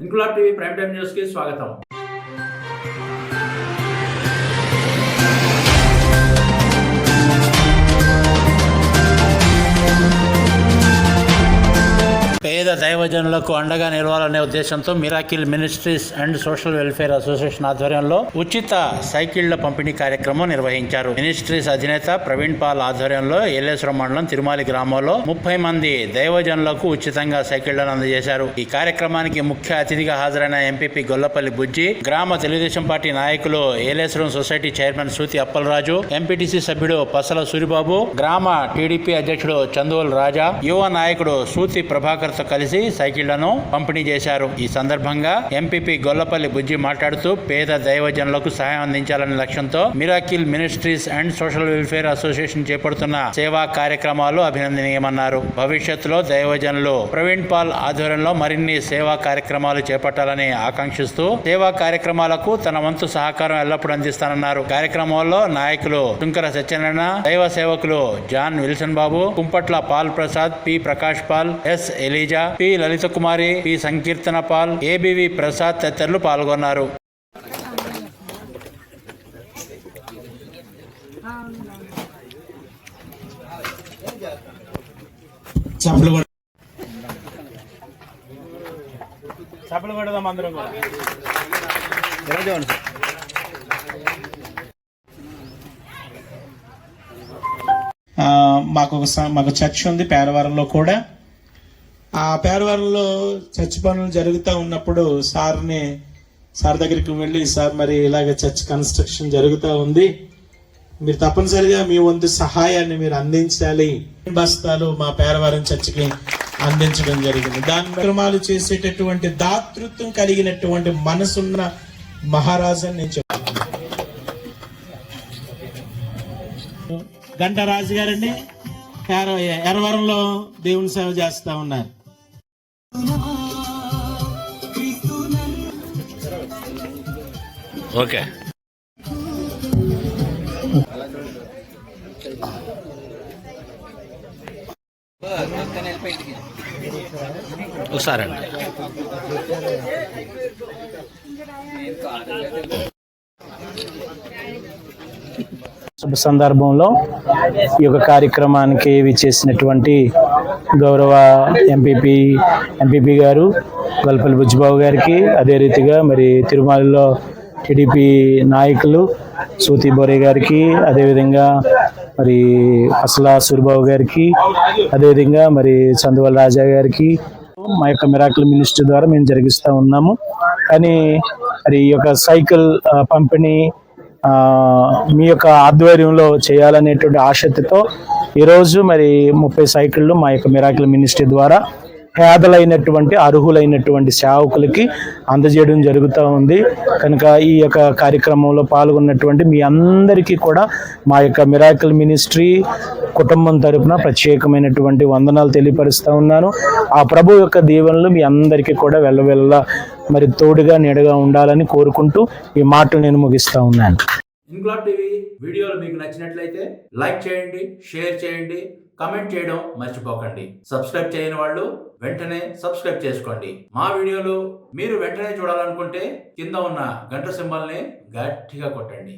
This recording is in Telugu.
Inquilab TV prime time news కి స్వాగతం. పేద దైవజనులకు అండగా నిలవాలనే ఉద్దేశంతో miracle ministries and social welfare association ఆధ్వర్యంలో ఉచిత సైకిళ్ల పంపిణీ కార్యక్రమం నిర్వహించారు. మినిస్ట్రీస్ అధినేత ప్రవీణ్ పాల్ ఆధ్వర్యంలో ఏలేశ్వరం మండలం తిరుమాలి గ్రామంలో 30 మంది దైవజనులకు ఉచితంగా సైకిళ్లను అందజేశారు. ఈ కార్యక్రమానికి ముఖ్య అతిథిగా హాజరైన ఎంపీపీ గొల్లపల్లి బుజ్జి, గ్రామ తెలుగుదేశం పార్టీ నాయకులు Yeleswaram society chairman సూతి Appalaraju, MPTC సభ్యుడు పసల సూరిబాబు, గ్రామ టీడీపీ అధ్యక్షుడు చందువల్ రాజా, యువ నాయకుడు సూతి ప్రభాకర్ కలిసి సైకిళ్లను పంపిణీ చేశారు. ఈ సందర్భంగా ఎంపీపీ గొల్లపల్లి బుజ్జి మాట్లాడుతూ పేద దైవజనులకు సహాయం అందించాలనే లక్ష్యంతో miracle ministries and social welfare association చేపడుతున్న సేవా కార్యక్రమాలు అభినందనీయమన్నారు. భవిష్యత్తులో దైవజనులు ప్రవీణ్ పాల్ ఆధ్వర్యంలో మరిన్ని సేవా కార్యక్రమాలు చేపట్టాలని ఆకాంక్షిస్తూ సేవా కార్యక్రమాలకు తన వంతు సహకారం ఎల్లప్పుడూ అందిస్తానన్నారు. కార్యక్రమంలో నాయకులు శుంకర సత్యనారాయణ, దైవ సేవకులు John Wilson Babu, Kumpatla Paul Prasad, P Prakash Paul, S Eliza, P Lalitha Kumari, P Sankeerthana Paul, ABV Prasad తదితరులు పాల్గొన్నారు. మాకు చర్చ్ ఉంది పేరవరంలో కూడా. ఆ పేరవరంలో చర్చ్ పనులు జరుగుతూ ఉన్నప్పుడు సార్ దగ్గరికి వెళ్ళి, సార్ మరి ఇలాగ చర్చ్ కన్స్ట్రక్షన్ జరుగుతూ ఉంది, మీరు తప్పనిసరిగా మీ వంతు సహాయాన్ని మీరు అందించాలి. బస్తాలు మా పేరవరం చర్చికి అందించడం జరిగింది. దాని కార్యక్రమాలు చేసేటటువంటి దాతృత్వం కలిగినటువంటి మనసున్న మహారాజు అని నేను చెప్తాను. గంటరాజు గారండి ఎర్రవరంలో దేవుని సేవ చేస్తా ఉన్నారు. ఓకే, ఒకసారి అండి. శుభ సందర్భంలో ఈ యొక్క కార్యక్రమానికి విచ్చేసినటువంటి గౌరవ ఎంపీపీ గారు గొల్లపల్లి బుజ్జిబాబు గారికి, అదే రీతిగా మరి తిరుమలలో టీడీపీ నాయకులు సూతి బోరే గారికి, అదేవిధంగా మరి అసలా సూరిబాబు గారికి, అదేవిధంగా మరి చందువల్ రాజా గారికి మా యొక్క మిరాకిల్ మినిస్ట్రీ ద్వారా మేము జరిగిస్తూ ఉన్నాము. కానీ మరి ఈ యొక్క సైకిల్ పంపిణీ మీ యొక్క ఆధ్వర్యంలో చేయాలనేటువంటి ఆసక్తితో ఈరోజు మరి 30 సైకిళ్ళు మా యొక్క మిరాకిల్ మినిస్ట్రీ ద్వారా పేదలైనటువంటి అర్హులైనటువంటి సేవకులకి అందజేయడం జరుగుతూ ఉంది. కనుక ఈ యొక్క కార్యక్రమంలో పాల్గొన్నటువంటి మీ అందరికీ కూడా మా యొక్క మిరాకిల్ మినిస్ట్రీ కుటుంబం తరపున ప్రత్యేకమైనటువంటి వందనాలు తెలియపరుస్తూ ఉన్నాను. ఆ ప్రభు యొక్క దీవెనలు మీ అందరికీ కూడా వెళ్ళ మరి తోడుగా నీడగా ఉండాలని కోరుకుంటూ ఈ మాటలు నేను ముగిస్తూ ఉన్నాను. ఇంక్లాబ్ టీవీ వీడియోలు మీకు నచ్చినట్లయితే లైక్ చేయండి, షేర్ చేయండి, కమెంట్ చేయడం మర్చిపోకండి. సబ్స్క్రైబ్ చేయని వాళ్ళు వెంటనే సబ్స్క్రైబ్ చేసుకోండి. మా వీడియోలు మీరు వెంటనే చూడాలనుకుంటే కింద ఉన్న గంట సింబల్ని గట్టిగా కొట్టండి.